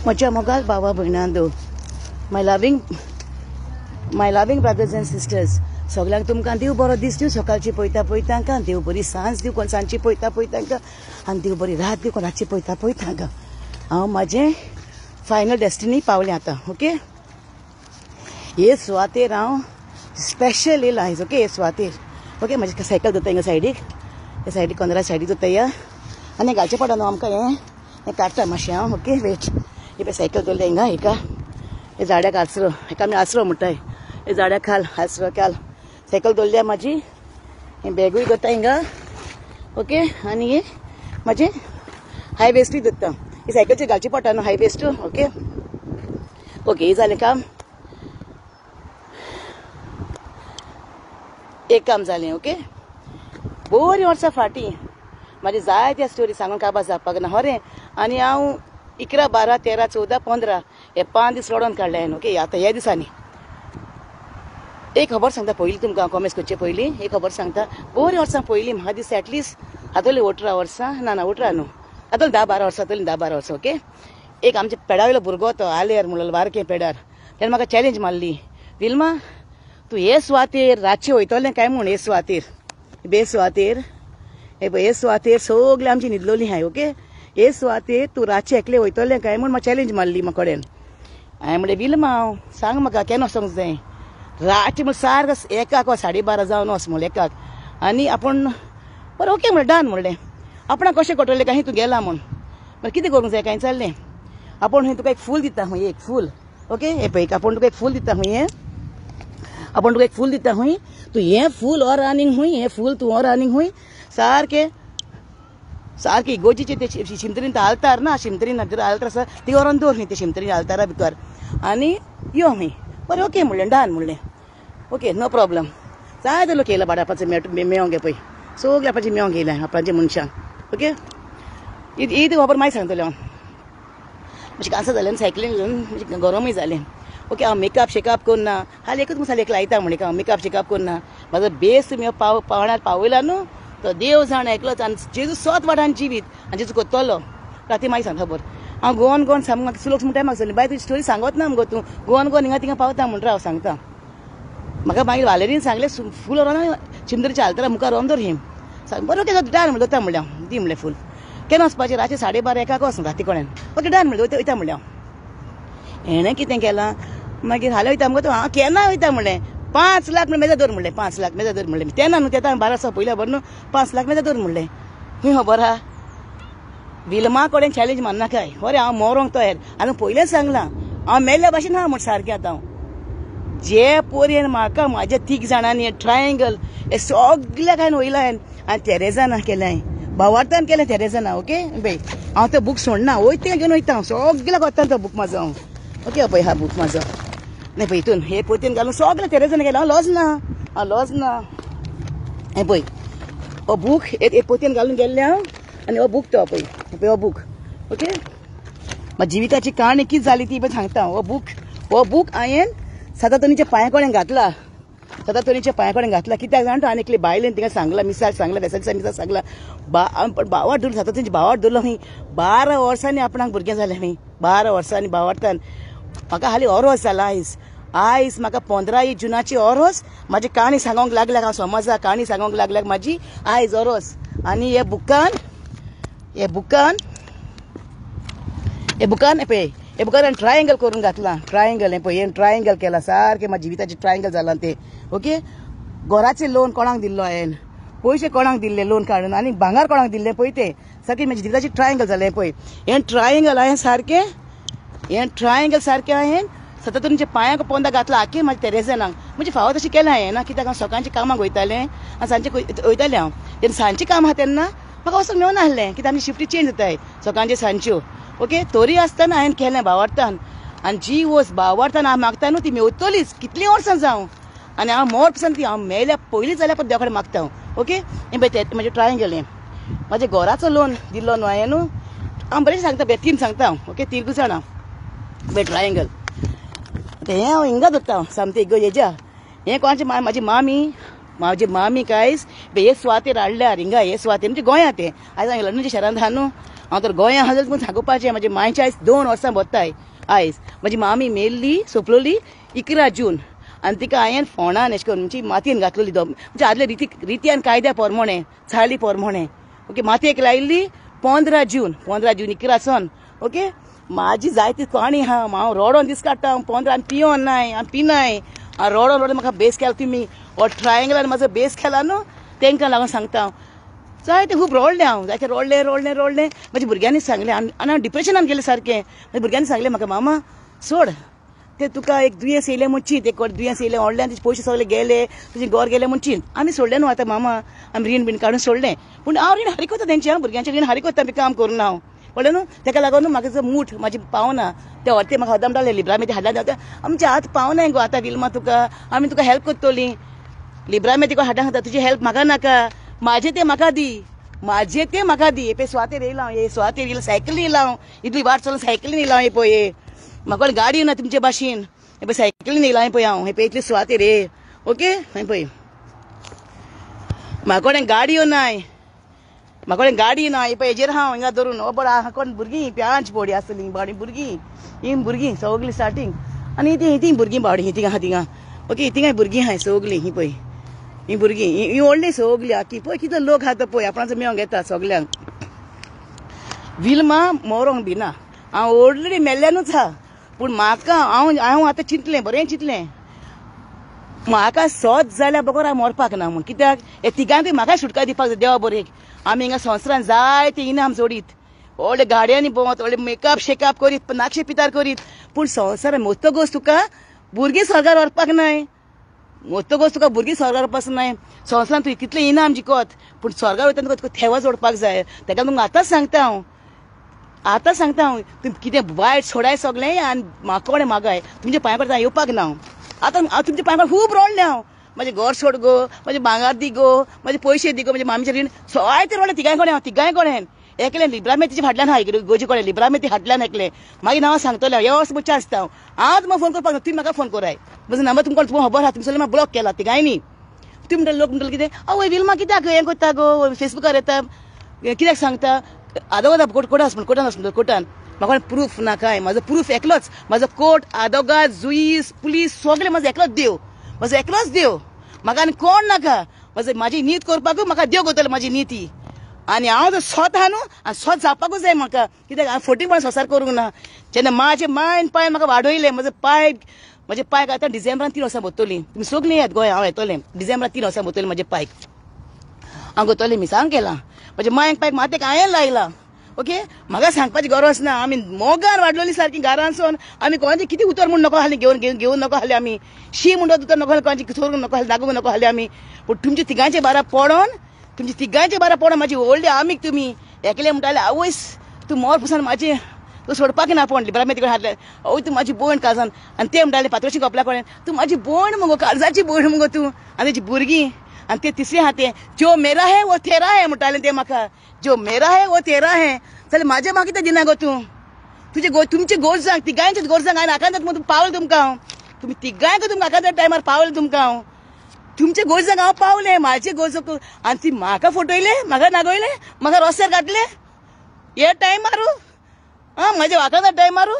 म्हज्या मोगाल भावा भयणांदो, माय loving brothers end sisters, सगळ्यांक तुमकां देव बरो दीस दिवं. सकाळची पळयता पळयतांकां देव बरी सांज दिवं, कोण सांजची पळयता पळयतांकां, आनी देव बरी रात दिवं, कोण रातची पळयता पळयतांकां. हांव म्हाजें फायनल डेस्टिनी पावलें आतां. ओके, हे सुवातेर हांव स्पेशल येयलां आयज. ओके, हे सुवातेर. ओके, म्हाजी सायकल दवरता हिंगा सायडीक, हे सायडीक कोंदरा सायडीक दवरता या, आनी घालचें पडना न्हू आमकां. हें काडटा मातशें हांव. Okay, wait. हे पळय सायकल दवरल्या हिंगा, हेका हे झाडाक आसरो, हेका आमी आसरो म्हणटाय. हे झाडाक घाल, आसरो घाल. सायकल दवरल्या म्हाजी, हें बॅगूय दवरता हिंगा. ओके, आनी हे म्हाजें हाय वेस्टूय दवरता. ही सायकलचेर घालची पडटा न्हू हाय वेस्ट. ओके ओके, हे जालें काम. एक काम जालें. ओके, बरी वर्सां फाटीं म्हाजी जायत्या स्टोरी सांगून काबार जावपाक ना. खरें. आनी हांव 11, 12, 13, 14, 15 हे 5 दीस रडोवन काडले हांवें. ओके, आतां ह्या दिसांनी एक खबर सांगता पयलीं तुमकां. कॉमेंट्स करचे पयलीं एक खबर सांगता. बरी वर्सां पयलीं म्हाका दिसता एटलिस्ट आतांली 18 वर्सां, ना 18 न्हू, आतां 10-12 वर्सां, आतांली 10-12 वर्सां. ओके, एक आमचे पेडावयलो भुरगो तो आलेर म्हणलो, बारकें पेडार, तेणें म्हाका चॅलेंज मारली, विल्मा तूं हे सुवातेर रातचें वयतलें काय म्हूण. हे सुवातेर, बे सुवातेर, हे पळय हे सुवातेर सगळीं आमची न्हिदलोलीं हाय. ओके, हे सुवातेर तूं रातचें एकलें वयतलें काय म्हूण म्हाका चॅलेंज मारली म्हाका कडेन. हांवें म्हणलें विल्मा सांग म्हाका केन्ना वचोंक जाय. रातचें म्हण सारको 1 वा 12:30 जावन वच म्हणलें 1. आनी आपूण बरें ओके म्हणलें, डन म्हणलें. आपणाक कशें कटलें काय तूं गेला म्हूण. मागीर कितें करूंक जाय काय चल्लें. आपूण खंय तुका एक फूल दिता खंय, एक फूल. ओके, हे पळय आपूण तुका एक फूल दिता खंय, हें आपूण तुका एक फूल दिता खंय, तूं हें फूल और आनीक खंय, हें फूल तूं और आनीक खंय, सारकें इगोजीचें ते शिमतरीन आल्तार ना, शिमतरीन आल्तार आसा ती व्हरोन दवर खंय, ते शिमतरीन आल्तारा भितर, आनी यो खंय. बरें ओके म्हणलें, डन म्हणलें. Okay, no problem. जायते लोक येयला बाडापाचें मेळोंक पळय, सगळें आपणाचें मेळोंक येयलां आपणाच्या मनशांक. ओके, ही खबर मागीर सांगतलें हांव. मातशें कांसां जालें सायकलीन घेवन, मातशें गरमूय जालें. ओके, हांव मेकअप शेकअप करना, हालीं एकूच मसालो एक लायता म्हणलें, हांव मेकअप शेकअप करना. म्हाजो बेस तुमी पावणार पावयला न्हू, तो देव जाण ऐकलोच. आनी जेजू सोत वाटान जिवीत आनी जेजू कोत्तलो राती मागीर सांग खबर. हांव गोवन सांग म्हाका लोक म्हणटा म्हाका सांगलें, बाय तुजी स्टोरी सांगत ना मुगो तूं, गोवन हिंगा थिंगा पावता म्हणटा हांव सांगता. म्हाका मागीर वालेरीन सांगलें फूल व्हरोन चिमदरीच्या आल्तारा मुखार व्हरोन दवर हें. सांग बरें ओके डन म्हणलें, वता म्हणलें हांव. दी म्हणलें फूल. केन्ना वचपाचें, रातचें 12:30 1 वच राती कोणेन. ओके डन म्हणलें, वयता म्हणलें हांव. हेणें कितें केलां मागीर हाल्या वयता मुगो, हांव केन्ना वयता म्हणलें. 5 लाख म्हणलें मेजा दवर म्हणलें, 5 लाख मेजा दवर म्हणलें. तेन्ना न्हू, तेन्ना 12 वर्सां पयलीं खबर न्हू, 5 लाख मेजा दवर म्हणलें. खंय खबर आहा. विल्मा कडेन चॅलेंज मारनाकाय. खरें हांव मरोंक तयार. आनी पयलेंच सांगलां हांव मेल्ल्या भाशेन आहा म्हण सारकें. आतां हांव जे पोरयेन म्हाका म्हाज्या 3 जाणांनी ट्रायंगल हे सगळ्याक हांवें वयलां आनी तेरेजाना केलें हांवें, भावार्थान केलें तेरेजाना. ओके पळय, हांव तो बूक सोडना, वयता घेवन वयता हांव, सगळ्याक वता तो बूक म्हाजो हांव. ओके पळय हा बूक म्हाजो, न्ही पळय हितून हे पोतयेन घालून सगळें तेरेजाना केलें. हांव लॉज ना. हें पळय हो बूक हे पोतयेन घालून गेल्लें हांव, आनी हो बूक तो पळय हो बूक. ओके, म्हाज्या जिविताची काणी कितें जाली ती पळय सांगता. हो बूक हांवें सदातोनीच्या पांया कडेन घातला, सदातोनीच्या पांया कडेन घातला. कित्याक जाणा आनी एकली बायलेन तिका सांगला, मिसाक सांगला, बेसाच्या मिसाक सांगला, भावार्थ धरलो, सदातोनीच्या भावार्थ धरलो खंय. 12 वर्सांनी आपणाक भुरगें जालें खंय, 12 वर्सांनी भावार्थान. म्हाका हालीं ओरोस जाला आयज म्हाका 15 जुनाची ओरोस. म्हाजी काणी सांगोंक लागल्याक, हांव समाजाक काणी सांगोंक लागल्याक म्हाजी आयज ओरोस. आनी हे बुकान पळय, हे बुकान ट्रायंगल करून घातला. ट्रायंगल हें पळय, हें ट्रायंगल केला सारकें म्हाज्या जिविताचें ट्रायंगल जालां तें. ओके, घराचें लोन कोणाक दिल्लो हांवें, पयशे कोणाक दिल्ले लोन काडून, आनी भांगार कोणाक दिल्लें पळय तें सारकें म्हाज्या जिविताचें ट्रायंगल जालें पळय. हें ट्रायंगल हांवें हांवें सततूनच्या पांयाक पोंदा घातला आख्खें म्हाज्या तेरेजानाक. म्हणजे फावो तशें केलें हांवें ना, कित्याक हांव सकाळचें कामाक वयतालें आनी सांजचें वयतालें हांव. तेन्ना सांजचें काम आहा तेन्ना म्हाका वचूंक मेळना आहलें, कित्याक आमची शिफ्टी चेंज जाताय सकाळच्यो सांजच्यो. ओके, तरी आसतना हांवें केलें भावार्थान. आनी जी वस्त भावार्थान हांव मागता न्हू ती मेवतलीच, कितलीं वर्सां जावं. आनी हांव मोर पसन ती हांव मेल्या पयलीं जाल्यार पण देवा कडेन मागता हांव. ओके, हें पळय तें म्हाजें ट्रायंगल. हें म्हाज्या घराचो लोन दिल्लो न्हू हांवें न्हू. हांव बरें सांगता पळय, 3 सांगता हांव. ओके, 3 जाणां पळय ट्रायंगल. हें हांव हिंगा धरता हांव सामकें हेज्या. हें कोणाचें म्हाजी मामी कांयच हे सुवातेर हाडल्यार हिंगा, हे सुवातेर म्हणजे गोंयांत. तें आयज हांव लंडनच्या शारांत आहा न्हू. हांव तर गोंया आहा जाल्यार सांगोवपाचें म्हजे मांयचे आयज 2 वर्सां बोत्ताय आयज म्हजी मामी मेल्ली सोंपलोली 11 जून आनी तिका हांवें फोंडान अशें करून म्हणजे मातयेन घातलेली तो म्हणजे आदले रिती आनी कायद्या पोरमोणे चाळी पोरमोणे ओके मातयेक लायिल्ली 15 जून 11 सन ओके म्हाजी जायती काणी आहा हांव रोडोन दीस काडटा 15 आनी पियोन नाय हांव पिनाय हांव रोडोन म्हाका बेस केला तुमी हो ट्रायंगलान म्हाजो बेस केला न्हू तांकां लागून सांगता जायते खूब रोडलें हांव जायते रोडलें म्हज्या भुरग्यांनी सांगलें आनी हांव डिप्रेशनान गेलें सारकें म्हज्या भुरग्यांनी सांगलें म्हाका मामा सोड ते तुका एक दुयेंस येयलें म्हणची ते दुयेंस येयलें व्हडल्यान तुजे पयशे सगळे गेले तुजें घर गेलें म्हणची आमी सोडलें न्हू आतां मामा आमी रीण बीण काडून सोडलें पूण हांव रीण हारी कोत्ता तेंच्या भुरग्यांचें रीण हारी कोत्ता काम करून हांव कळ्ळें न्हू ताका लागून म्हाका जो मूठ म्हाजी पावना ते व्हरते म्हाका हदाम डाले लिब्रामेती हाडला देंवता आमचे हात पावनाय गो आतां विल्मा तुका आमी तुका हेल्प कोत्तोली लिब्रामेती को हाडा खाता तुजी हेल्प म्हाका नाका म्हाजें तें म्हाका दी म्हाजें तें म्हाका दी हे स्वातेर येयला हांव हे स्वातेर येयला सायकलीन येयला हांव इतली वाट चलून सायकलीन येयला हांव हे पळय म्हाका गाडी ना तुमचे भाशेन हे पळय सायकलीन येयला हांवें पळय हांव हे पळय इतली सुवातेर हे ओके हांवें पळय म्हाका कडेन गाडी नाय म्हाका कडेन गाडी ना हे पळय हेजेर हांव हिंगा धरून हो बरो कोण भुरगीं प्यांच बोडी आसतली बावडी भुरगीं ही भुरगीं सगलीं स्टार्टींग आनी ती भुरगीं बावडी ही थिंगा ओके थिंगाय भुरगीं आहाय सगलीं ही पळय ही भुरगीं ही व्हडलीं सगलीं आखी पळय कितें लोक आहा तो पळय आपणाचो मेळोंक येता सगल्यांक विल्मा मोरोंक बी ना हांव ऑलरेडी मेल्ल्यानूच आहा पूण म्हाका हांव आतां चिंतलें बरें चिंतलें म्हाका सोच जाल्यार बरोबर हांव मरपाक ना म्हूण कित्याक हे तिगांकूय म्हाका सुटका दिवपाक जाय देवा बरें आमी हिंगा संवसारान जायते इनाम जोडीत व्हडले गाडयांनी भोंवत व्हडले मेकअप शेकअप करीत नाक्षे पितार करीत पूण संवसारान मोतोगोस तुका भुरगीं स्वर्गार व्हरपाक नाय मोतोगोस तुका भुरगीं स्वर्गार वचपाक नाय संवसारान तुवें कितले इनाम जिखत पूण स्वर्गार वयतना तुका थेवा जोडपाक जाय ताका तुमकां आतां सांगता हांव तुमी कितें वायट सोडाय सगलें आनी म्हाका कडेन मागाय तुमच्या पांया परत येवपाक ना आतां हांव तुमच्या पांया खूब रोडलें हांव म्हजें घर सोड गो म्हजें भांगार दी गो म्हजे पयशे दी गो म्हज्या मामीचें रीण सवाय ते रोडलें तिगाय कडेन हांव तिगाय कडेन एकलें लिब्रामेतीचें फाटल्यान हाय गोजे कडेन लिब्रामेती फाटल्यान एकलें मागीर हांव सांगतलें हे वर्स मुख्य आसता हांव तुमकां फोन करपाक ना तुमी म्हाका फोन कराय म्हजो नंबर तुमकां खबर आहा तुमी सगळें म्हाका ब्लॉक केला तिगायनी तुमी म्हणटा लोक म्हणटले कितें आवय विल्मा कित्याक हें करता गो फेसबुकार येता कित्याक सांगता आदवोगाद कोटान आसता कोर्टान म्हाका प्रूफ नाकाय म्हाजो प्रूफ एकलोच म्हाजो कोर्ट आदवोगाद जुईस पुलीस सगळें म्हाजो एकलोच देव म्हाका आनी कोण नाका म्हाजी नीत करपाकूय म्हाका देव करतलो म्हाजी नीती आनी हांव जर स्वत आहा न्हू आनी स्वत जावपाकूच जाय म्हाका कित्याक हांव फोटींपण संवसार करूंक ना जेन्ना म्हाजे मायन पाय म्हाका वाडयले म्हजे पाय आतां डिसेंबरान 3 वर्सां भरतली तुमी सगलीं येयात गोंया हांव येतलें डिसेंबरान 3 वर्सां भरतलें म्हजे पायक हांव करतलें मिसांग केलां म्हजे मायक पायक मातेक हांवें लायला ओके म्हाका सांगपाची गरज ना आमी मोगान वाडलोली सारकी घरांसून आमी कोणाचें कितें उतर म्हूण नको आहलें घेवन नको आहलें आमी शी म्हणून उतर नको आहलें कोणाचें सोडूंक नको आहलें दागूंक नको आहलें आमी पूण तुमच्या तिगांचे बारा पडोन म्हाजी व्हडली आमीक तुमी एकलें म्हणटालें आवयस तूं मोर पुसान म्हाजें तूं सोडपाक ना पण लिब्रामेती कडेन हाडलें आवय तूं म्हाजी भयण काळजान आनी ते म्हणटाले पात्रोशी कपला कडेन तूं म्हाजी भयण मुगो काळजाची भयण मुगो तूं आनी तेजी भुरगीं आनी ते तिसरें आहा तें जो मेरा है वो तेरा है म्हणटालें तें म्हाका जो मेरा है वो तेरा है जाल्यार म्हाजें म्हाका कितें दिना गो तूं तुमचे गोरजांक तिगांयचे गोरजांक हांवें आकांत म्हणून पावलें तुमकां हांव तुमी तिगांयक तुमकां आकांत टायमार पावलें तुमकां हांव तुमचे गोरजांक हांव पावलें म्हाजे गोरजांक आनी ती म्हाका फटयले म्हाका नागयलें म्हाका रस्त्यार घातलें हे टायमारू म्हाजे वाकांत टायमारू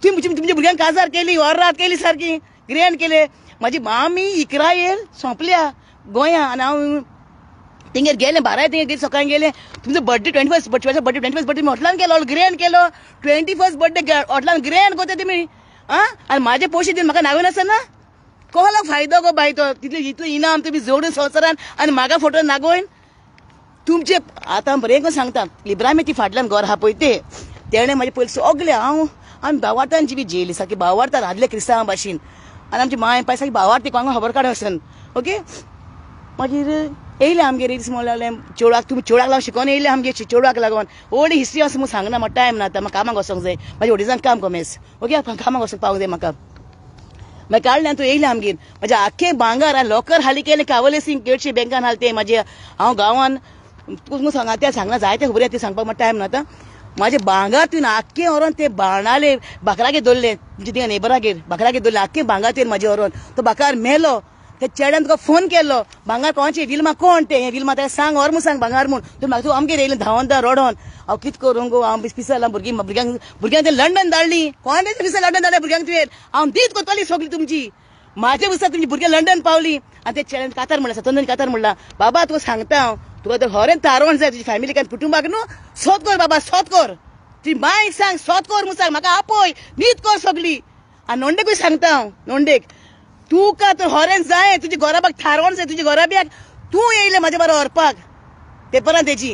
तुमच्या भुरग्यांक काजार केली वरात केली सारकी ग्रँड केले म्हाजी मामी 11 येयल सोंपल्या गोंया आनी हांव थिंगेर गेलें बाराय थिंगेर गेले सकाळीं गेलें तुमचो बर्थडे 21 बर्थडे हॉटलान केलो ग्रँड केलो 21 बर्थडे हॉटलान ग्रँड करता तुमी आनी म्हाजे पयशे दिवन म्हाका नागून आसना कोणाक फायदो गो बाय तो इतलो इनाम तुमी जोडून संवसारान आनी म्हाका फोटो नागोयन तुमचे आतां बरें करून सांगता लिब्रामेती फाटल्यान घर आहा पळय तेणें म्हाजे पयलीं सगलें आमी भावार्थान जिवी जेली सारकी भावार्थान आदले क्रिस्तांवां भाशेन आनी आमची माय पाय सारकी भावार्थी कोणाक खबर काडूं वचन ओके मागीर येयले आमगेर दीस म्हणलें चेडवाक तुमी चेडवाक लागून शिकोवन येयले आमगे चेडवाक लागून व्हडली हिस्ट्री आसा म्हूण सांगना म्हाका टायम ना आतां म्हाका कामाक वचोंक जाय म्हाजे वडिलांक काम कमेस ओके कामाक वचोंक पावूंक जाय म्हाका मागीर काडलें तूं येयलें आमगेर म्हाजें आख्खें भांगर हांवें लॉकर हाली केलें कावले सिंग केडशी बँकान हाल तें म्हाजे हांव गांवान तुका सांगा तें सांगना जायते खबर आहा तें सांगपाक म्हाका टायम ना आतां म्हाजें भांगर तुवें आख्खें व्हरोन तें बाणाले बाकरागेर दवरलें म्हणजे थिंगा नेबरागेर बाकरागेर दवरलें आख्खें भांगर तुवें म्हाजें व्हरोन तो बाकार मेलो ते चेड्यान तुका फोन केल्लो भांगार कोणाची विल्मा कोण ते विल्मा ताका सांग और म्हूण सांग भांगार म्हूण तूं म्हाका तूं आमगेर येयलें धांवन रडोन हांव कितें करूं गो हांव पिसलां भुरग्यांक ते लंडन धाडली कोण ते पिसा लंडन धाडल्या भुरग्यांक तुवें हांव दीत कोत्तली सगळी तुमची माझ्या दिसा तुमची भुरगीं लंडन पावली आनी ते चेड्यान कातार म्हणला सतोंदन कातार म्हणला बाबा तुका सांगता हांव तुका तर हरेन तारोवण जाय तुजी फॅमिली काय कुटुंबाक न्हू सोद कर बाबा सोद कर तुजी मायक सांग सोद कर म्हूण सांग म्हाका आपय न्हीद कर सगळी आनी नोंडेकूय सांगता हांव नोंडेक तुका तर हरेन जाय तुजी घोराबाक थारोवण जाय तुजी घोराब्याक तूं येयलें म्हाज्या बरो व्हरपाक पेपरान तेजी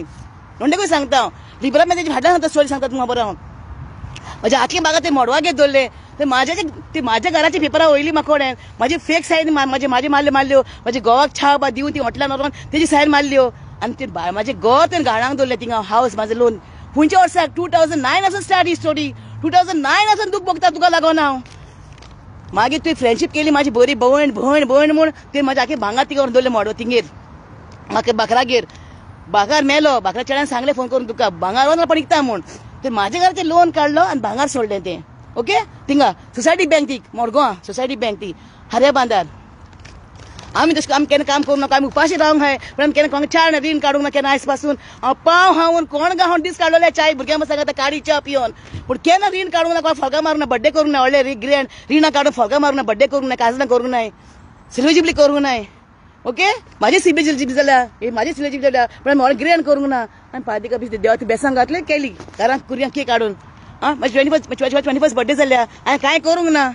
नोंडेकूय सांगता हांव लिबरा तेजी हाडला सांगता स्टोरी सांगता तुमकां बरो हांव म्हाज्या आख्या बागा ते मोडवागेर दवरले ते माझ्या घराची पेपरां वयली म्हाका कोणें म्हाजी फेक सायन म्हाजे मारल्यो म्हाजे घोवाक छाप बा दिवन ती हॉटेलान व्हरोन तेजी सायन मारल्यो आनी ते म्हाजे घर ते घाणांक दवरले थिंगा हावस म्हाजो लोन खंयच्या वर्साक 2009 आसून स्टार्ट ही स्टोरी 2009 आसून दूख भोगता तुका लागून हांव मागीर तुवें फ्रेंडशीप केली म्हाजी बरी भयण म्हूण ते म्हाजे आख्या भांगार तिका व्हरून दवरले मोडो थिंगेर म्हाका बाकरागेर भांगार मेलो भाकरा चेड्यान सांगलें फोन करून तुका भांगार वचना पण विकता म्हूण ते म्हाजे घराचें लोन काडलो आनी भांगार सोडलें तें ओके थिंगा सोसायटी बँक ती मोडगांव सोसायटी बँक ती हऱ्या बांदार आमी तशें आमी केन्ना काम करूं नाका आमी उपाशी रावंक हाय पण आमी केन्ना कोणाक चार रीण काडूंक ना केन्ना आयज पासून हांव पाव हांवून कोण गा हांव दीस काडलोले चाय भुरग्यां सांगता आतां काडी च्या पियोन पूण केन्ना रीण काडूंक ना कोणाक फळगां मारूंक ना बड्डे करूंक ना व्हडले ग्रँड रिणां काडून फळगां मारूंक ना बड्डे करूंक ना काजनां करूंक नाय सिल्वजिबली करूंक नाय ओके म्हाजी सिल्वजिबली जाल्या ही म्हाजी सिल्वजिबली जाल्या पण म्हाका ग्रँड करूंक ना आनी पार्टी बी देवाची बेसांग घातली केली घरांत कुरयांक केक काडून म्हाजी 21st बर्थडे जाल्या हांवें कांय करूंक ना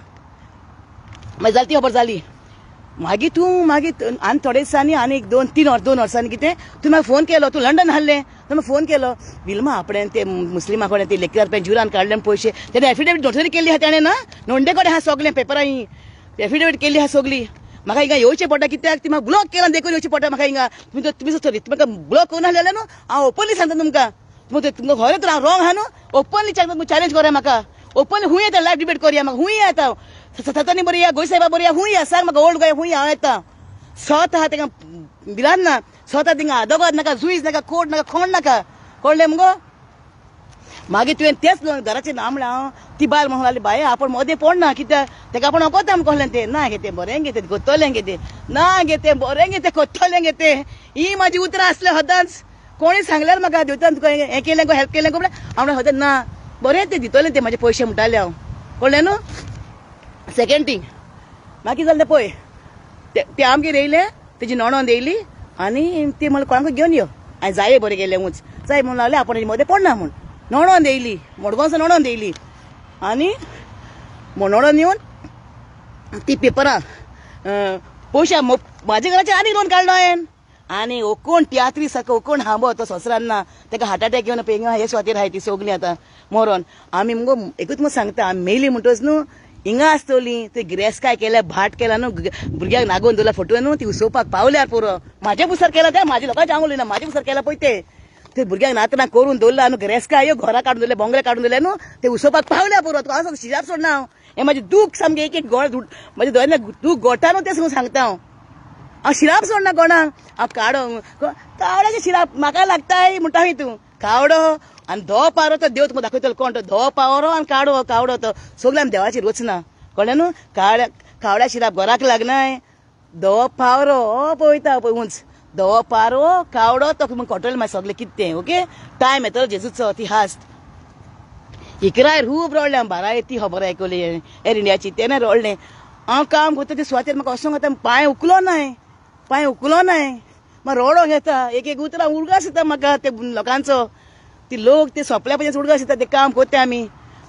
मागीर जाली ती खबर जाली मागीर आनी थोडे दिसांनी आनी 2-3 वर्सांनी कितें तुवें म्हाका फोन केलो तूं लंडन हाडलें तुवें म्हाका फोन केलो विल्मा आपणें ते मुस्लिमा कडेन ते लेक्चर पे जुरान काडले पयशे तेणें एफिडेविट नोटरी केल्ली आहा ताणें ना नोंदे कडेन आहा सगलें पेपरां ही एफिडेविट केल्ली आहा सगली म्हाका हिंगा येवचें पडटा कित्याक ती म्हाका ब्लॉक केला देखून येवचें पडटा म्हाका हिंगा तुमी म्हाका ब्लॉक करून हाडलेलें न्हू हांव ओपनली सांगता तुमकां तुमकां खरें तर हांव रॉंग आहा न्हू ओपनली सांगता चॅलेंज करूया म्हाका ओपनली खूंय येता लायव्ह डिबेट करूया म्हाका खूंय येता सतानी बरी या गोंय साहेबा बरी या खूंय या सांग म्हाका ओल्ड गोंय खूंय हांव येता स्वत आहा तेका बिलान ना स्वता थिंगा आदोगाद नाका जुईज नाका कोर्ट नाका खोंड नाका कळ्ळें मुगो मागीर तुवें तेच घराचें नांव म्हणलें हांव ती बायल म्हणून लागली बाय आपूण मदें पडना कित्याक तेका आपूण कोता आमकां कहलें तें ना गे तें बरें गे तें कोत्तोलें गे तें ना गे तें बरें गे तें कोत्तोलें गे तें ही म्हाजी उतरां आसलें हदांच कोणी सांगल्यार म्हाका देवतान तुका हें केलें गो हेल्प केलें गो म्हणल्यार हांव हदां ना बरें तें दितलें तें म्हाजे पयशे म्हणटालें हांव कळ्ळें न्हू सेकेंड थींग मागीर जालें पळय ते आमगेर येयलें तेजी नणंद येयली आनी ती म्हणलें कोणाक घेवन यो हांवें जाये बरें गेलें मूच जाय म्हणून लागलें आपूण मदें पडना म्हूण नणंद येयली मडगांवचो नणंद येयली आनी नणंद येवन ती पेपरां पयशे म्हाज्या घराचेर आनी लोन काडलो हांवें आनी ओकोण तियात्री सारको ओकोण हांबो तो सोसरान ना तेका हार्ट अटॅक येवन पळय हे स्वातीर आहाय ती सगलीं आतां मरोन आमी मुगो एकूच म्हूण सांगता आमी मेली म्हणटच न्हू हिंगा आसतली ते गिरेस्काय केल्या भाट केला न्हू भुरग्यांक नागोवन दवरला फोटो न्हू ती उसोवपाक पावल्यार पुरो म्हाज्या पुसार केला त्या म्हाज्या लोकांचे आंगोली ना म्हाज्या पुसार केला पळय ते भुरग्यांक नातना करून दवरला न्हू गिरेस्काय यो घरा काडून दवरले बोंगले काडून दवरले न्हू ते उसोवपाक पावल्या पुरो तुका असो शिजार सोडना हांव हें म्हाजें दूख सामकें एक गोड म्हाजें दोन दूख गोटा न्हू तें सांगता हांव शिराप सोडना कोणाक हांव कावड्याचे शिराप म्हाका लागताय म्हणटा तूं कावडो आनी धो पावरो तो देव तुका दाखयतलो कोण तो धो पावरो आनी कावडो तो सगळें आमी देवाची रचना कळ्ळें न्हू कावड्या शिराप घराक लागनाय धो पावरो हो पळयता पळय उंच धो पारो कावडो तो कटोलें मागीर सगलें कितें तें ओके टायम येतलो जेजूचो ती हास्ट इकराय खूब रडलें बारा ती खबर आयकली एर इंडियाची तेन्ना रडलें हांव काम करता ते सुवातेर म्हाका वचोंक येता पांय उखलो नाय म्हाका रडोंक येता एक उतरां उडगास येता म्हाका ते लोकांचो ती लोक ते सोंपल्या पयस उडगास येता ते काम करता आमी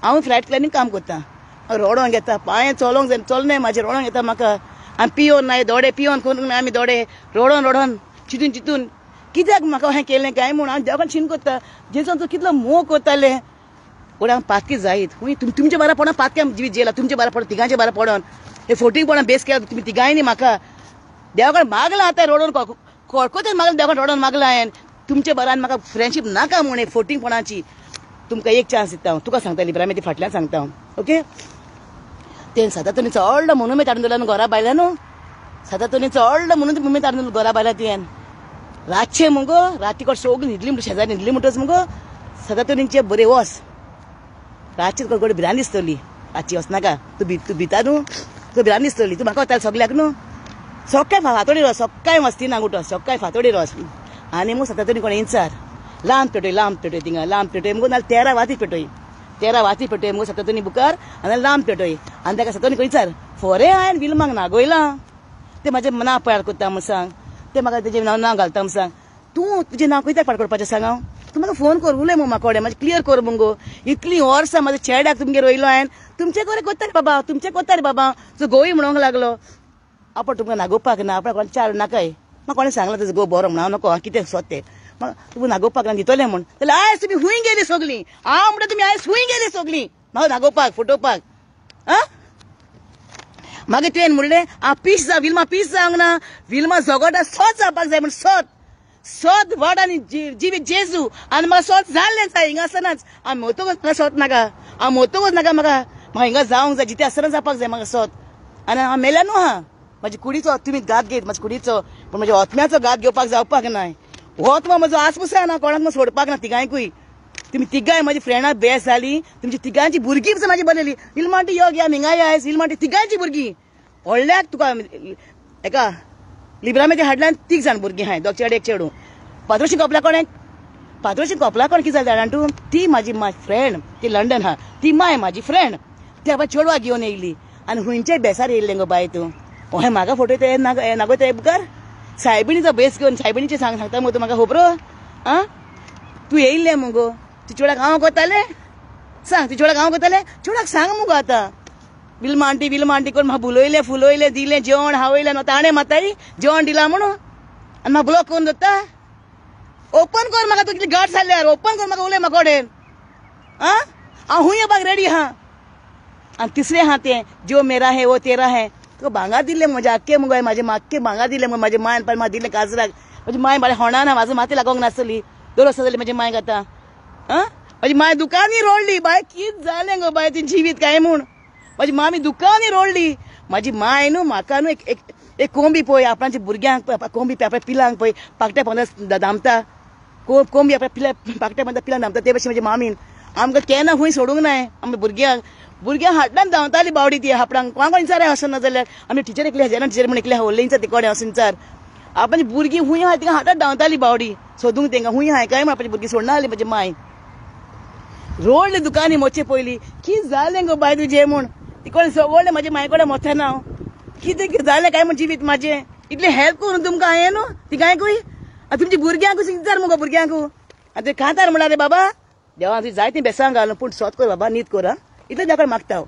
हांव फ्लायट प्लॅनिंग काम करता रडोंक येता पांय चलोंक जाय चलनाय म्हाजें रडोंक येता म्हाका आनी पियोन नाय दोडे पियोन करूंक नाय आमी दोडे रडोन चिंतून कित्याक म्हाका हें केलें काय म्हूण हांव देवाक शिन करता जेजून कितलो मोग करताले पूण हांव पातकी जायत खूंय तुमचे बारा पडोन पातक्या जिवीत जेला तुमचे बारा पडोन तिगांचे बारा पडोन हे 40 पडोन बेस केला तुमी तिगांयनी म्हाका देवा कडेन मागलां आतां रडोन कळकोतेच मागलें देवा कडेन रडोन मागलां हांवें तुमचे बारान म्हाका फ्रेंडशीप नाका म्हूण 40 पणाची तुमकां एक चान्स दिता हांव तुका सांगता लिब्रामे ती फाटल्यान सांगता हांव ओके तें सदां तुमी चडलो म्हणून मी हाडून दवरला घरा भायल्यान न्हू सदां तुमी चडलो म्हणून तुमी हाडून घरा भायल्या तुवें रातचें मुगो राती कडेन सगळीं न्हिदली म्हणटा शेजारी न्हिदली म्हणटच मुगो सदां तुमचे बरें वस रातची तुका गोड भिरांत दिसतली रातची वचनाका तूं भिता न्हू तुका भिरांत दिसतली तूं म्हाका वताली सगल्याक न्हू सकाळी फातोडी रोस सकाळी मस्ती ना उठो सकाळी फातोडी रोस आनी मग सतत कोण इंचार लांब पेटोय थिंगा लांब पेटोय मग नाल्यार 13 वाती पेटोय मग सतत बुकार आनी लांब पेटोय आनी ताका सतत खंयचार फोरे हांवें विलमांक नागोयलां ते म्हाजे नांव पाड कोत्ता म्हूण सांग ते म्हाका तेजें नांव घालता म्हूण सांग तूं तुजें नांव खंय पाड करपाचें सांग हांव तूं म्हाका फोन कर उलय मग म्हाका मातशें क्लियर कर मुगो इतलीं वर्सां म्हाज्या चेड्याक तुमगे रोयलो हांवें तुमचे कोरे कोत्ता रे बाबा जो गोवी म्हणूंक लागलो आपण तुमकां नागोवपाक ना आपण कोण चार नाकाय म्हाका कोणें सांगलां तुजो गो बरो म्हणून हांव नको कितें सोद तें तुका नागोवपाक ना दितलें म्हूण जाल्यार आयज तुमी खूंय गेली सगलीं हांव म्हणटा तुमी आयज खूंय गेली सगलीं म्हाका नागोवपाक फटोवपाक आं मागीर तुवें म्हणलें हांव पीस जा विल्मा पीस जावंक ना विल्मा झगडा सोद जावपाक जाय म्हण सोद वड आनी जिवीत जेजू आनी म्हाका सोद जाल्लें जाय हिंगा आसतनाच हांव मोतोगच म्हाका सोद नाका म्हाका हिंगा जावंक जाय जिते आसतना जावपाक जाय म्हाका सोद आनी हांव मेल्या न्हू हा म्हाज्या कुडीचो तुमी गात घेत म्हाज्या कुडीचो पूण म्हाज्या ओतम्याचो गात घेवपाक जावपाक नाय ओतमा म्हजो आसपुसा ना कोणाक सोडपाक ना तिगांयकूय तुमी तिगांय म्हजी फ्रेंडां बेस्ट जाली तुमची तिगांयची भुरगीं सुद्दां म्हाजी बरयली इलमाटी यो घ्या हिंगा या आयज इलमाटी तिगांयची भुरगीं व्हडल्याक तुका एका लिब्रामेच्या हाडल्यान 3 जाण भुरगीं हाय दोग चेडे एक चेडू पात्रोशी कपला कोण कितें जालें जाणा तूं ती म्हाजी फ्रेंड ती लंडन हा ती माय म्हाजी फ्रेंड ती बाबा चेडवा घेवन येयली आनी हुंयचे बेसार येयल्ले गो बाय तूं हे म्हाका फोटो ते नागो ते बुकार सायबिणीचो बेस घेवन सायबिणीचे सांगता मगो तूं म्हाका खबरो आं तूं येयल्लें मुगो तूं चेडवाक हांव कोत्तालें सांग तूं चेडवाक हांव कोत्तालें चेडवाक सांग मुगो आतां विल्मा आंटी कोण म्हाका फुलोयलें दिलें जेवण हावयलें ताणें माताई जेवण दिलां म्हणून आनी म्हाका ब्लॉक करून दवरता ओपन कर म्हाका तूं कितली गाठ जाल्यार ओपन कर म्हाका उलय म्हाका कडेन आं हांव खूंय येवपाक रेडी आहा आनी तिसरें आहा तें जो मेरा है वो तेरा है तुका भांगर दिल्लें म्हजे आख्खे मुगो म्हाजे माक्के भांगर दिलें मुगो म्हाजे मायन म्हाका दिल्लें काजराक म्हजी माय म्हाज्या होणां ना म्हाजो माती लागोंक नासली 2 वर्सां जालीं म्हजी मायक आतां आं म्हाजी माय दुकानी रोडली बाय कितें जालें गो बाय तुजें जिवीत काय म्हूण म्हाजी मामी दुकानी रोडली म्हाजी माय न्हू म्हाका न्हू एक कोंबी पळय आपणाच्या भुरग्यांक कोंबी आपल्या पिलांक पळय पाकट्या पोंदा दामता कोंबी आपल्या पाकट्या पोंदा पिलांक दामता ते भशेन म्हज्या मामीन आमकां केन्ना खूंय सोडूंक नाय आमच्या भुरग्यांक हाडल्यान धांवताली बावडी ती आपणाक कोण विचार वचना जाल्यार आमी टिचर एकले हेजेना टिचर म्हण एकले व्हडलेंच ते कोडे वचून विचार आपणाची भुरगीं खूंय आहा तिका हाडत धांवताली बावडी सोदूंक तेंकां खूंय हाय काय म्हण आपली भुरगीं सोडना जाली म्हजी माय रोडले दुकानी मोचे पयलीं कितें जालें गो बाय तुजें म्हूण ती कोण सगळें म्हाजे माय कडेन मोथना हांव कितें जालें काय म्हण जिवीत म्हाजें इतलें हेल्प करून तुमकां हांवें न्हू तिगांयकूय आनी तुमच्या भुरग्यांकूय विचार मुगो भुरग्यांकू आनी ते खातार म्हणा रे बाबा देवान तुजी जायतें बेसांग घालूं पूण सोद कर बाबा नीत कर आं इतलें देवा कडेन मागता हांव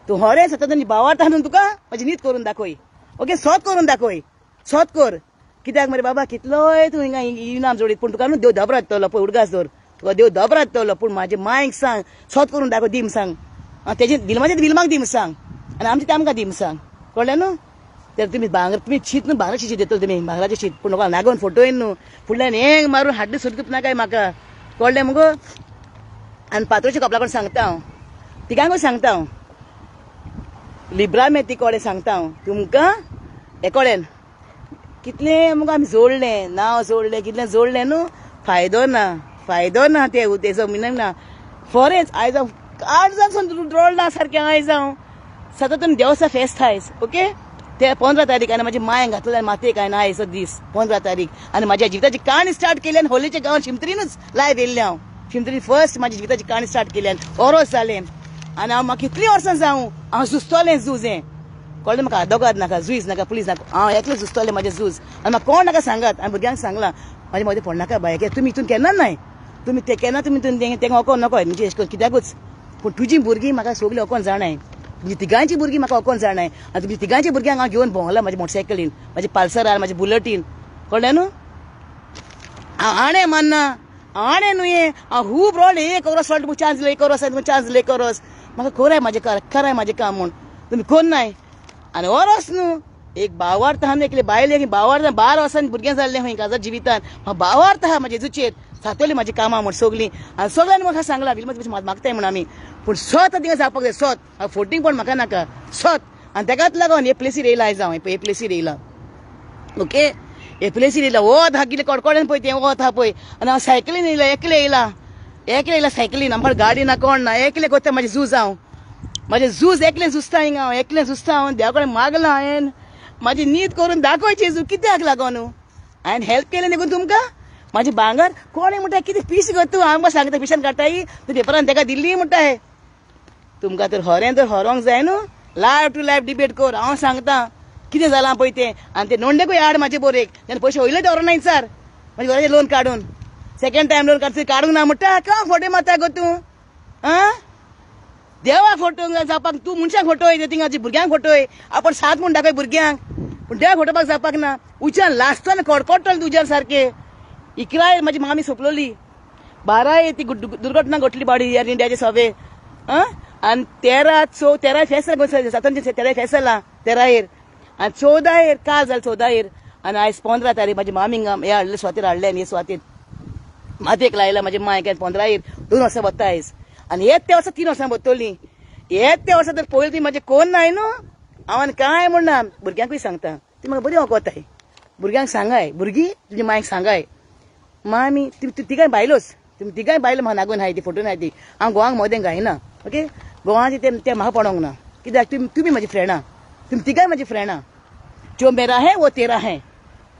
तूं होरें सतत भावार्थ न्हू तुका म्हाजी नीत करून दाखय ओके सोद करून दाखय सोद कर कित्याक मरे बाबा कितलोय तूं हिंगा इनाम जोडीत पूण तुका न्हू देव धबरात तवलो पळय उडगास दवर तुका देव धबरात तवलो पूण म्हाजे मायक सांग सोद करून दाखय दी सांग तेजें विलमाक दी सांग आनी आमचें तें आमकां दी सांग कळ्ळें न्हू तर तुमी शीत न्हू भांगराचें शीत दितलो तुमी भांगराचें शीत पूण म्हाका नागोवन फोटोयन न्हू फुडल्यान हेंग मारून हाड्डी सोडूंक नाकाय म्हाका कळ्ळें मुगो आनी पात्रोच्या कपला कोण सांगता हांव तिगांकूय सांगता हांव लिब्रा मेती कोडे सांगता हांव तुमकां हे कळ्ळें कितलें मुगो आमी जोडलें नांव जोडलें कितलें जोडलें न्हू फायदो ना तेजो मिनंग ना फॉरेंच आयज हांव 8 जावन रोडला सारकें आयज हांव सतत देवसा फेस्त आयज ओके ते 15 तारीख आनी म्हाजी माय घातलें मातयेक हांवें आयज दीस 15 तारीख आनी म्हाज्या जिविताची काणी स्टार्ट केली आनी होलीच्या गांवांत शिमतरीनूच लायव येयल्लें हांव शिमतरी फर्स्ट म्हाजी जिविताची काणी स्टार्ट केली आनी ओरोस जालें आनी हांव म्हाका कितलीं वर्सां जावं हांव झुजतोलें झुजें कळ्ळें म्हाका आदोगाद नाका जुईज नाका पुलीस नाका हांव एकलें झुजतोलें म्हाजें झूज आनी म्हाका कोण नाका सांगात हांवें भुरग्यांक सांगलां म्हाजे मदें पडनाका बाय तुमी हितून केन्ना नाय तुमी ते केन्ना तुमी तेंका ओकोन नकोय म्हणजे अशें करून कित्याकूच पूण तुजीं भुरगीं म्हाका सगळीं ओकोन जाणाय तुमची तिगांयची भुरगीं म्हाका ओकोन जाणाय आनी तुमची तिगांयची भुरग्यांक हांव घेवन भोंवला म्हाज्या मोटरसायकलीन म्हाजे पाल्सरार म्हाजे बुलेटीन कळ्ळें न्हू हांव आणे मानना आणे न्हू हें हांव खूब रोड 1 वोरस फाट चान्स दिलो 1 वोरस चान्स दिलो 1 वोरस म्हाका खरें म्हाजें खरें म्हाजें काम म्हूण तुमी कोण नाय आनी वोरस न्हू एक भावार्थ आहा एकले बायले भावार्थ 12 वर्सांनी भुरगें जाल्लें खंय काजार जिवितान हांव भावार्थ आहा म्हाजे जेजूचेर सातोली म्हाजी कामां म्हूण सगलीं आनी सगळ्यांनी म्हाका सांगलां विलमत मागताय म्हूण आमी पूण सोत थिंगा जावपाक जाय सोत हांव फोटींग पण म्हाका नाका सोत आनी ताकाच लागून हे प्लेसीर येयला आयज हांव हे प्लेसीर येयला ओके हे प्लेसीर येयला वोत आहा कितें कडकडेन पळय तें वोत आहा पळय आनी हांव सायकलीन येयला एकलें येयला सायकलीन आमकां गाडी ना कोण ना एकलें कोत्ता म्हाजें झूज हांव म्हाजें झूज एकलें झुजता हिंगा हांव एकलें झुजता हांव देवा कडेन मागलां हांवें माझी नीत करून दाखोवची जेजू कित्याक लागून हांवें हेल्प केलें न्ही गो तुमकां माझी भांगर कोणी म्हणटा कितें पीस गो तूं हांव सांगता पिशान काडटाय तूं पेपरान ताका दिल्ली म्हणटाय तुमकां तर खरें तर हरोंक जाय न्हू लायफ टू लायफ डिबेट कर हांव सांगता कितें जालां पळय तें आनी ते नोंडेकूय हाड म्हाजे बोरेक तेन्ना पयशे वयले दवरना सर म्हाजे घराचें लोन काडून सेकंड टायम लोन काडूंक ना म्हणटा का फोटो मारता गो तूं आं देवाक फोटो जावपाक तूं मनशाक फोटोय थिंगाची भुरग्यांक फोटोय आपण सात म्हूण दाखय भुरग्यांक पूण देवाक फोटोवपाक जावपाक ना उच्यान लास्टान कडकडटलो तुज्यान सारकें इकराय म्हाजी मामी सोंपलोली 12 ती दुर्घटना घडली बाडी एअर इंडियाचे सवे आनी 13 फेसल 13 फेसला 13 आनी 14 काल जालें 14 आनी आयज 15 तारीख म्हाजी मामींक हे हाडले स्वातीर हाडले आनी हे स्वातीर मातयेक लायला म्हाजी मायक 15 2 वर्सां बसता आयज आनी येत त्या वर्सा 3 वर्सां बसतली येत त्या वर्सा तर पयलीं ती म्हाजे कोण नाय न्हू हांव कांय म्हणना भुरग्यांकूय सांगता ती म्हाका बरी वखवताय भुरग्यांक सांगाय भुरगीं तुजे मायक सांगाय मामी तिगाय बायलोच तुमी तिगाय बायलो म्हाका नागून हाय ती फोटो नाय ती हांव गोवांक मोदें गायना ओके गोवाची ते म्हाका पडोंक ना कित्याक तुमी म्हाजी फ्रेंडां तुमी तिगाय म्हाजी फ्रेंडां जो मेरा है वो तेरा है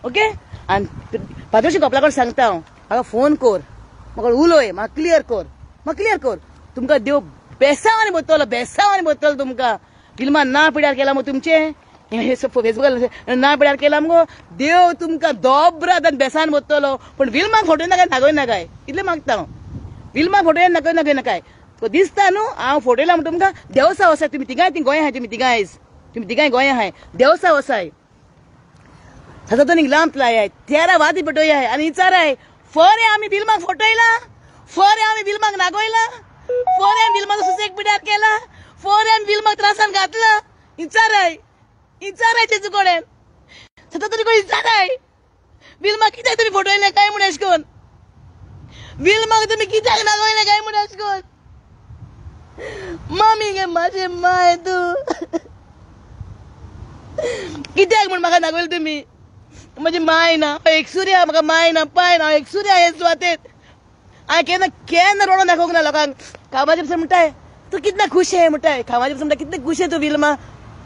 ओके आनी पाद्रोशी कपला कडेन सांगता हांव म्हाका फोन कर म्हाका उलोय म्हाका क्लियर कर तुमकां देव बेसांवानी बसतलो तुमकां फिल्मां ना पिड्यार केला मगो तुमचे फेसबुकार ना पिड्यार केला मगो देव तुमकां दोबरात आनी बेसान बसतलो पण फिल्माक फोटो नाकाय नाकाय इतलें मागता हांव फिल्माक फोटो नाकाय तो दिसता न्हू हांव फोटो येयला म्हणटा तुमकां देवसा वसाय तुमी तिगाय ती गोंया हाय तुमी तिगाय गोंया हाय देवसा वसाय सततनीक लांब लायाय 13 वादी पटोयाय आनी विचाराय फरे आमी फिल्माक फोटो येयला फरे आमी फिल्माक नागोयला फरे आमी फिल्माक सुसेक पिड्यार केला फरे आमी फिल्माक त्रासान घातला विचाराय जेजू कोडेन सतत कोण विचाराय फिल्माक कित्याक तुमी फोटो येयले काय म्हूण अशें कोन्न फिल्माक तुमी कित्याक नागोयले काय म्हूण अशें कोन्न मामी गे म्हाजे माय तूं कित्याक म्हूण म्हाका नागोयले तुमी म्हजी माय ना एक सूर्या म्हाका माय ना पाय ना एक सूर्या हे सुवातेर हांवें केन्ना रोडो दाखोवंक ना लोकांक खावपाचे पसून म्हणटाय तूं कितले खुश आहे म्हणटाय खावपाचे पसून म्हणटा कितले खुश आहे तूं फिल्मा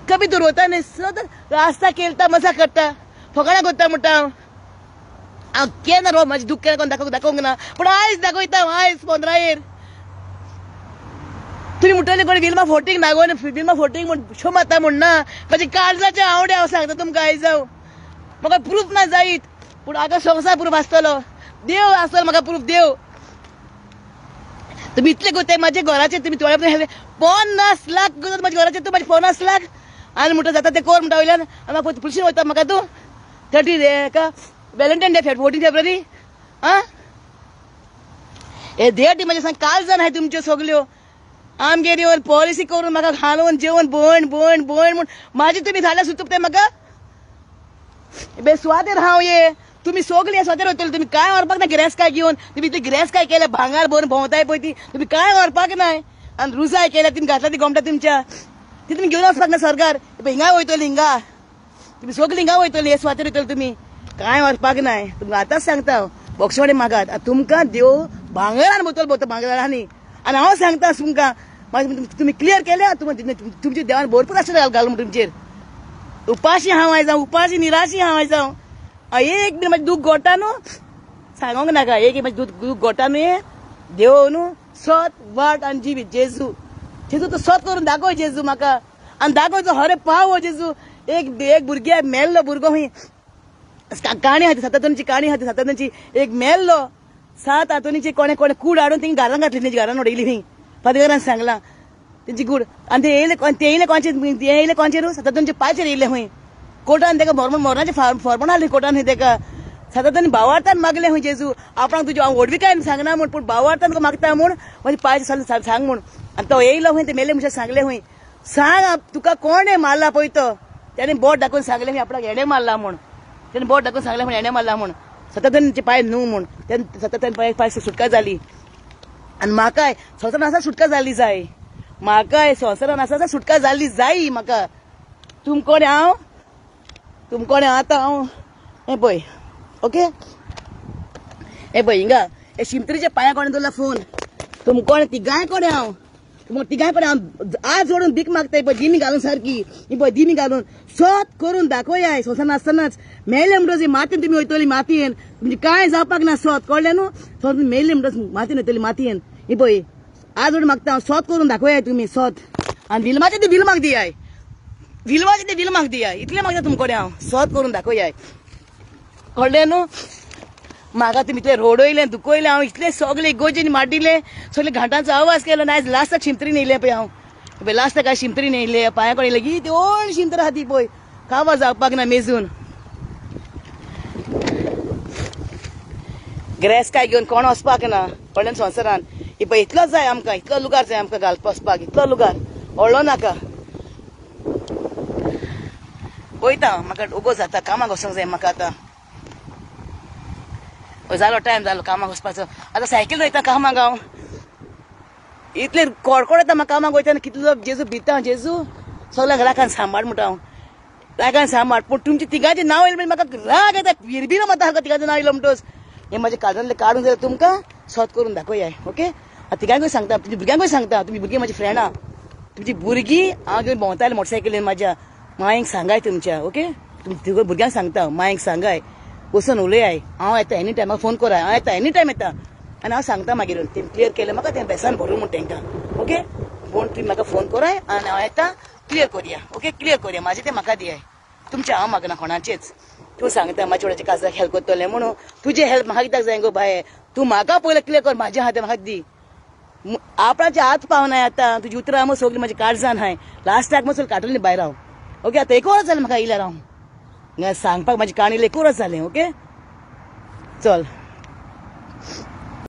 कभी तू रोता नाही सतत रास्ता केलता मजा करता फकाणा करता म्हणटा हांव केन्ना रो म्हाजें दुख्ख केन्ना दाखोवंक ना पूण आयज दाखयता आयज 15 तुमी म्हणटले कोणी फिल्मा फोटींग नागोवन फिल्मा फोटींग म्हण शो मारता म्हण ना म्हाजे काळजाचे आवडे हांव सांगता तुमकां आयज हांव म्हाका प्रूफ ना जायत पूण आतां संवसार प्रूफ आसतलो देव आसतलो म्हाका प्रूफ देव तुमी इतले कोताय म्हाजे घराचे तुमी थोडे 50 लाख कोतात म्हाजे घराचे तूं म्हाजे 50 लाख आनी म्हणटा जाता ते कोर म्हणटा वयल्यान म्हाका पुलिशेन वयता म्हाका तूं 30 व्हॅलेंटायन डे 14 फेब्रुवारी हे देटी म्हाजे सांग काल जाण आहाय तुमच्यो सगल्यो आमगेर येवन पॉलिसी करून म्हाका घालून जेवण भण म्हूण म्हाजी तुमी धाडल्या सुतूप ते म्हाका बे स्वातेर हांव ये तुमी सगळीं स्वातेर वयतली तुमी कांय व्हरपाक ना गिरेस्काय घेवन तुमी इतली गिरेस्काय केल्या भांगार भरून भोंवताय पळय ती तुमी कांय व्हरपाक नाय आनी रुजाय केल्या तुमी घातल्या ती गोमटा तुमच्या ती तुमी घेवन वचपाक ना सरकार हिंगा वयतली हिंगा तुमी सगळीं हिंगा वयतली हे स्वातेर वयतली तुमी कांय व्हरपाक नाय तुमकां आतांच सांगता बोक्षवाडे मागात तुमकां देव भांगरान भोंवतलो भांगरांनी आनी हांव सांगता तुमकां तुमी क्लियर केल्या तुमच्या देवान भरपूर आशिल्लें घालून तुमचेर उपाशी हांव आयज उपाशी निराशी हांव आयज एक बी म्हाजें दूख घोटा न्हू सांगोंक नाका एक म्हाजें दूख घोटा न्हू देव न्हू सत वाट आनी जिवीत जेजू तो सत करून दाखय जेजू म्हाका आनी दाखयचो हरे पाव जेजू एक भुरगे मेल्लो भुरगो हूंय काणी आहा ती सततची काणी आहा ती सततची एक मेल्लो 7 हातोनीची कोणे कूड हाडून तिंगा घरान घातली तेजी घरान उडयली थंय फादरान सांगलां तेंची कूड आनी ते येयले कोणचे न्हू सततचे पांचेर येयले हूंय कोर्टान तेका मोरणाचे फॉर्मण हाडली कोर्टान हूंय तेका सततनी भावार्थान मागले हूंय जेजू आपणाक तुज्यो हांव व्हडवी काय सांगना म्हूण पूण भावार्थान मागता म्हूण म्हाजे पांच सांग म्हूण आनी तो येयलो हूंय ते मेले म्हणचे सांगले हूंय सांग तुका कोणे मारला पळय तो त्याने बोट दाखोवन सांगले हूंय आपणाक हेणे मारला म्हूण त्याने बोट दाखोवन सांगले म्हूण हेणे मारला म्हूण सततनचे पांय न्हू म्हूण तेन्ना सततन पांय सुटका जाली आनी म्हाकाय संवसारान आसा सुटका जाली जाय म्हाकाय संवसारान आसा सुटका जाली जाय म्हाका तुमकोडे आतां हांव हें पळय ओके हे पळय हिंगा हे शिमतरीच्या पांया कोणें दवरला फोन तुमकोडे तिगाय कोडे हांव मग तिघांकडे आज जोडून भीक मागताय पण दिमी घालून सारखी पण दिमी घालून स्वत करून दाखवयाय संसार नासतनाच मेले म्हणटोच मातयेन तुम्ही वयतली मातयेन म्हणजे काय जावपाक ना स्वत कळले न्हू स्वत मेले म्हणटोच मातयेन वयतली मातयेन ही पळय आज जोडून मागता स्वत करून दाखवयाय तुम्ही स्वत आणि विलमाचे ते विल माग दियाय विलवाचे ते विल माग दियाय इतले मागता तुमकडे हांव स्वत करून दाखवयाय कळले न्हू म्हाका तुम्ही इतले रोडयले दुखयले हांव इतले सगळे इगोजेन माड्डिले सगळे घाटांचो आवाज केलो ना आयज लास्टाक शिमतरीन येयले पळय हांव लास्टाक काय शिमतरीन येयले पांया कडेन येयले की ती व्हड शिमतर आहा ती पळय कावा जावपाक ना मेजून ग्रेस काय घेवन कोण वचपाक ना कळ्ळें संवसारान ही पळय इतलोच जाय आमकां इतलो लुगार जाय आमकां घालपाक वचपाक इतलो लुगार व्हडलो नाका वयता म्हाका ओगो जाता कामाक वचूंक जाय म्हाका आतां जालो टायम जालो कामाक वचपाचो आतां सायकल वयता कामाक हांव इतले कोडकोड येता म्हाका कामाक वयता कितलो जेजू भिता जेजू सगळ्याक राखान सांबाळ म्हणटा हांव राखान सांबाळ पूण तुमचे तिगांचें नांव येयलें म्हाका राग येता भिरभिरो मारता हाका तिगांचें नांव येयलो म्हणटोच हें म्हाजे काळजांतलें काडून जाल्यार तुमकां स्वत करून दाखोवयाय ओके तिगांकूय सांगता तुमच्या भुरग्यांकूय सांगता तुमी भुरगीं म्हाजी फ्रेंडां तुमची भुरगीं हांव घेवन भोंवतालें मोटरसायकलीन म्हाज्या मायेक सांगाय तुमच्या ओके तुमच्या भुरग्यांक सांगता मायेक सांगाय वचून उलयाय हांव येता एनी टायम म्हाका फोन कराय हांव येता एनी टायम येता आनी हांव सांगता मागीर तें क्लियर केलें म्हाका तें बेसान भरूं म्हूण तांकां ओके पूण तुमी म्हाका फोन कराय आनी हांव येता क्लियर करया ओके क्लियर करया म्हाजें तें म्हाका दियाय तुमचें हांव मागना कोणाचेंच तूं सांगता म्हाज्या चोडाच्या काजाक हेल्प करतलें म्हणून तुजें हेल्प म्हाका कित्याक जाय गो बाये तूं म्हाका पयलें क्लियर कर म्हाजें आहा तें म्हाका दी आपणाचे हात पावनाय आतां तुजी उतरां मग सगळीं म्हाज्या काळजान हाय लास्टाक मग सगळीं काटली भायर हांव ओके आतां एक वरच जालें म्हाका येयल्यार हांव सांगपाक म्हाजी काणी एक वरच जालें ओके चल